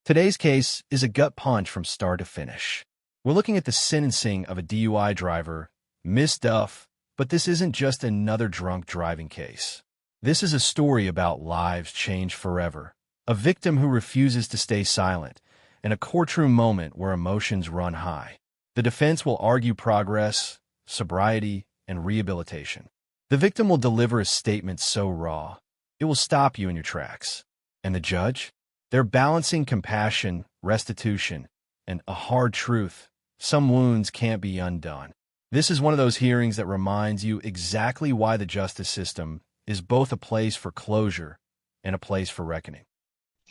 Today's case is a gut punch from start to finish. We're looking at the sentencing of a DUI driver, Miss Duff, but this isn't just another drunk driving case. This is a story about lives changed forever, a victim who refuses to stay silent, and a courtroom moment where emotions run high. The defense will argue progress, sobriety, and rehabilitation. The victim will deliver a statement so raw, it will stop you in your tracks. And the judge? They're balancing compassion, restitution, and a hard truth. Some wounds can't be undone. This is one of those hearings that reminds you exactly why the justice system is both a place for closure and a place for reckoning.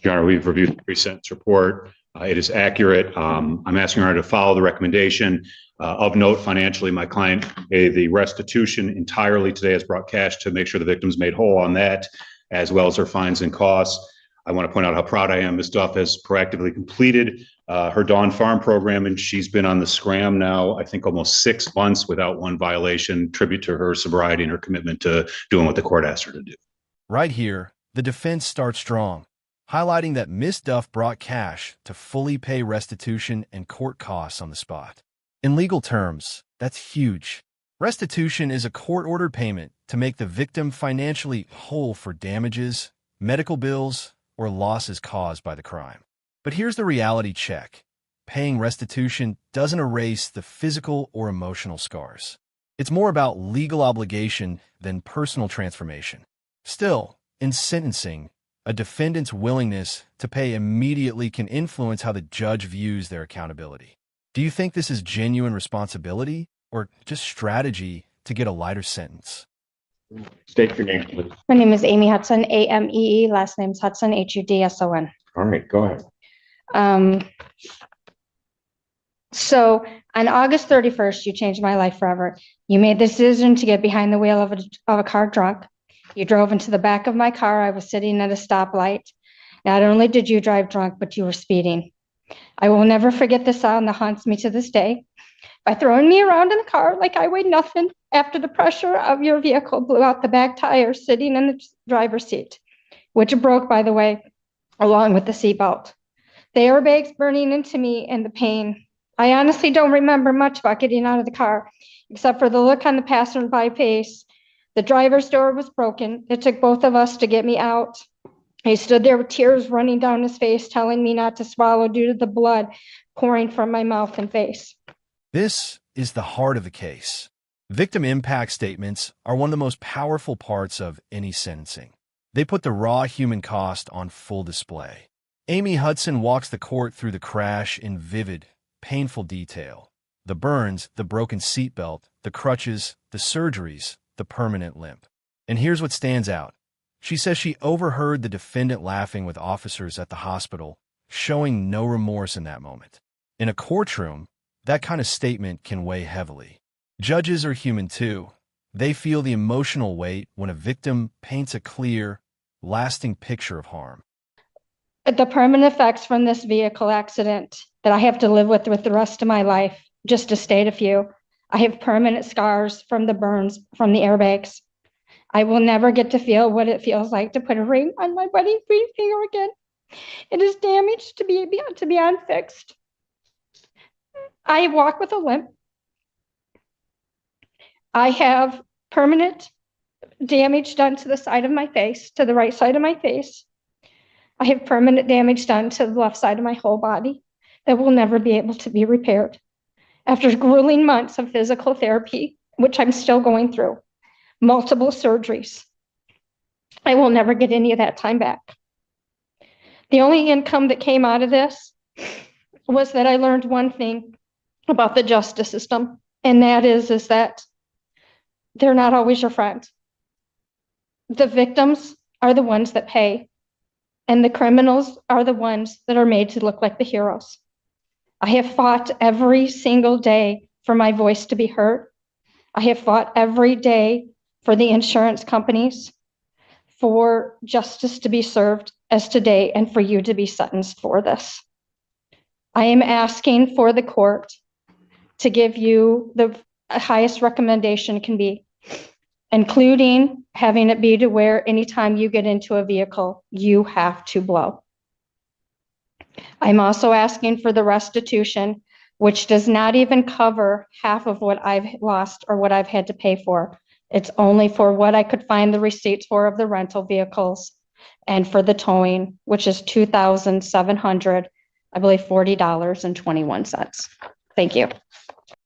Your Honor, we've reviewed the pre-sentence report. It is accurate. I'm asking Your Honor to follow the recommendation. Of note, financially, my client paid the restitution entirely today, has brought cash to make sure the victim's made whole on that, as well as her fines and costs. I want to point out how proud I am. Ms. Duff has proactively completed her Dawn Farm program, and she's been on the scram now, I think, almost 6 months without one violation. Tribute to her sobriety and her commitment to doing what the court asked her to do. Right here, the defense starts strong, highlighting that Ms. Duff brought cash to fully pay restitution and court costs on the spot. In legal terms, that's huge. Restitution is a court-ordered payment to make the victim financially whole for damages, medical bills, or losses caused by the crime. But here's the reality check. Paying restitution doesn't erase the physical or emotional scars. It's more about legal obligation than personal transformation. Still, in sentencing, a defendant's willingness to pay immediately can influence how the judge views their accountability. Do you think this is genuine responsibility or just strategy to get a lighter sentence? State your name, please. My name is Amy Hudson, A-M-E-E. Last name's Hudson, H-U-D-S-O-N. All right, go ahead. So on August 31st, you changed my life forever. You made the decision to get behind the wheel of a car drunk. You drove into the back of my car. I was sitting at a stoplight. Not only did you drive drunk, but you were speeding. I will never forget the sound that haunts me to this day. By throwing me around in the car like I weighed nothing after the pressure of your vehicle blew out the back tire sitting in the driver's seat, which broke, by the way, along with the seatbelt. The airbags burning into me and the pain. I honestly don't remember much about getting out of the car, except for the look on the passerby face. The driver's door was broken. It took both of us to get me out. He stood there with tears running down his face, telling me not to swallow due to the blood pouring from my mouth and face. This is the heart of the case. Victim impact statements are one of the most powerful parts of any sentencing. They put the raw human cost on full display. Amy Hudson walks the court through the crash in vivid, painful detail. The burns, the broken seatbelt, the crutches, the surgeries, the permanent limp. And here's what stands out. She says she overheard the defendant laughing with officers at the hospital, showing no remorse in that moment. In a courtroom, that kind of statement can weigh heavily. Judges are human too. They feel the emotional weight when a victim paints a clear, lasting picture of harm. The permanent effects from this vehicle accident that I have to live with the rest of my life, just to state a few. I have permanent scars from the burns from the airbags. I will never get to feel what it feels like to put a ring on my wedding finger again. It is damaged to be unfixed. I walk with a limp. I have permanent damage done to the side of my face, to the right side of my face. I have permanent damage done to the left side of my whole body that will never be able to be repaired. After grueling months of physical therapy, which I'm still going through, multiple surgeries, I will never get any of that time back. The only income that came out of this was that I learned one thing about the justice system, and that is that they're not always your friend. The victims are the ones that pay, and the criminals are the ones that are made to look like the heroes. I have fought every single day for my voice to be heard. I have fought every day for the insurance companies, for justice to be served as today, and for you to be sentenced for this. I am asking for the court to give you the highest recommendation can be, including having it be to where anytime you get into a vehicle, you have to blow. I'm also asking for the restitution, which does not even cover half of what I've lost or what I've had to pay for. It's only for what I could find the receipts for of the rental vehicles and for the towing, which is $2,700, I believe $40.21. Thank you.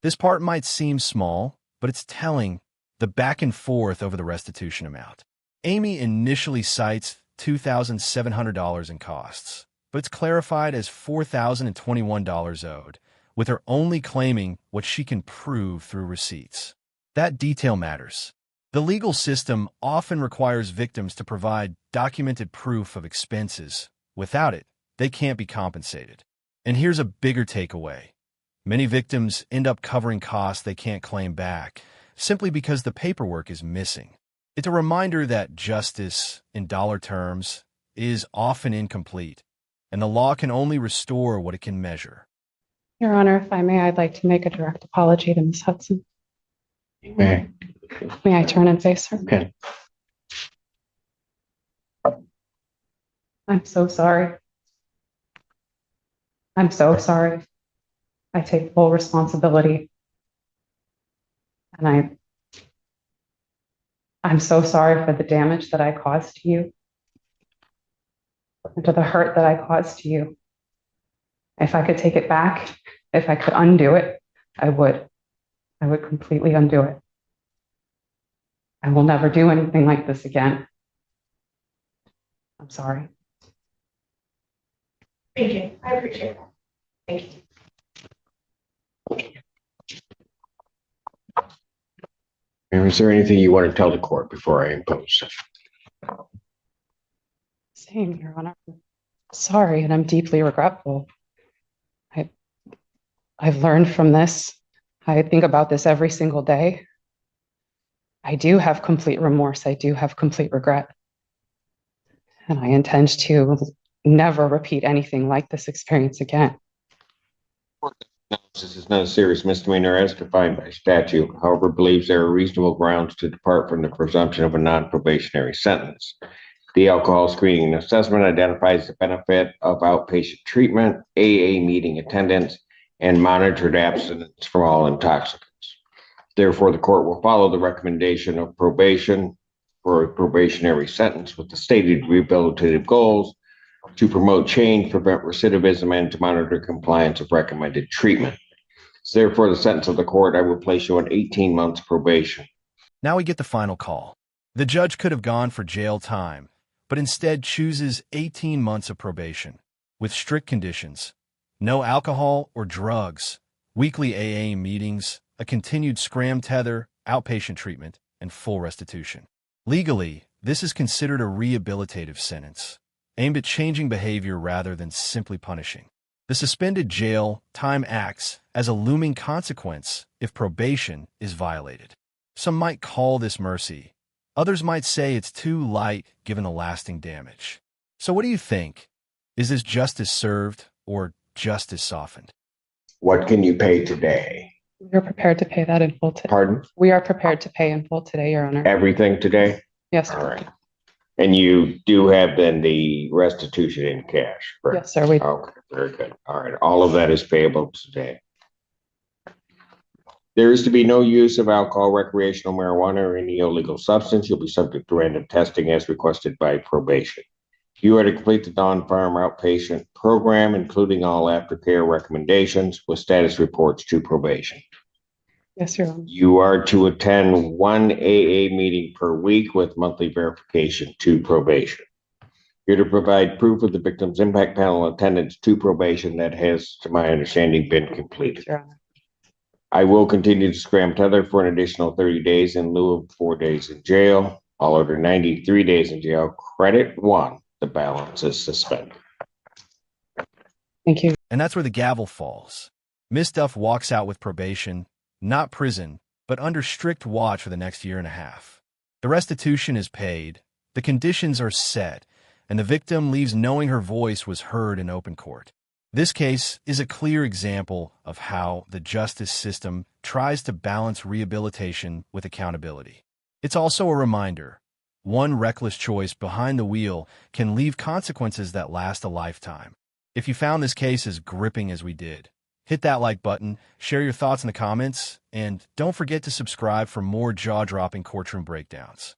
This part might seem small, but it's telling the back and forth over the restitution amount. Amy initially cites $2,700 in costs, but it's clarified as $4,021 owed, with her only claiming what she can prove through receipts. That detail matters. The legal system often requires victims to provide documented proof of expenses. Without it, they can't be compensated. And here's a bigger takeaway. Many victims end up covering costs they can't claim back, simply because the paperwork is missing. It's a reminder that justice, in dollar terms, is often incomplete, and the law can only restore what it can measure. Your Honor, if I may, I'd like to make a direct apology to Ms. Hudson. May May I turn and face her? Okay. I'm so sorry. I'm so sorry. I take full responsibility. And I'm so sorry for the damage that I caused to you and to the hurt that I caused to you. If I could take it back, if I could undo it, I would. I would completely undo it. I will never do anything like this again. I'm sorry. Thank you. I appreciate that. Thank you. And is there anything you want to tell the court before I impose? Same, Your Honor. Sorry, and I'm deeply regretful. I've learned from this. I think about this every single day. I do have complete remorse. I do have complete regret. And I intend to never repeat anything like this experience again. This is not a serious misdemeanor as defined by statute, however, believes there are reasonable grounds to depart from the presumption of a non-probationary sentence. The alcohol screening and assessment identifies the benefit of outpatient treatment, AA meeting attendance, and monitored abstinence from all intoxicants. Therefore, the court will follow the recommendation of probation for a probationary sentence with the stated rehabilitative goals to promote change, prevent recidivism, and to monitor compliance of recommended treatment. Therefore, the sentence of the court, I will place you on 18 months probation. Now we get the final call. The judge could have gone for jail time, but instead chooses 18 months of probation with strict conditions. No alcohol or drugs, weekly AA meetings, a continued scram tether, outpatient treatment, and full restitution. Legally, this is considered a rehabilitative sentence, aimed at changing behavior rather than simply punishing. The suspended jail time acts as a looming consequence if probation is violated. Some might call this mercy. Others might say it's too light given the lasting damage. So what do you think? Is this justice served or justice softened? What can you pay today? We are prepared to pay that in full today. Pardon? We are prepared to pay in full today, Your Honor. Everything today? Yes, All sir. right. And you do have then the restitution in cash, correct? Yes, sir. We Okay, very good. All right, all of that is payable today. There is to be no use of alcohol, recreational marijuana, or any illegal substance. You'll be subject to random testing as requested by probation. You are to complete the non-farm outpatient program, including all aftercare recommendations with status reports to probation. Yes, Your Honor. You are to attend one AA meeting per week with monthly verification to probation. You're to provide proof of the victim's impact panel attendance to probation that has, to my understanding, been completed. Your Honor. I will continue to scram tether for an additional 30 days in lieu of 4 days in jail. I'll order 93 days in jail. Credit 1, the balance is suspended. Thank you. And that's where the gavel falls. Ms. Duff walks out with probation, not prison, but under strict watch for the next year and a half. The restitution is paid, the conditions are set, and the victim leaves knowing her voice was heard in open court. This case is a clear example of how the justice system tries to balance rehabilitation with accountability. It's also a reminder, one reckless choice behind the wheel can leave consequences that last a lifetime. If you found this case as gripping as we did, hit that like button, share your thoughts in the comments, and don't forget to subscribe for more jaw-dropping courtroom breakdowns.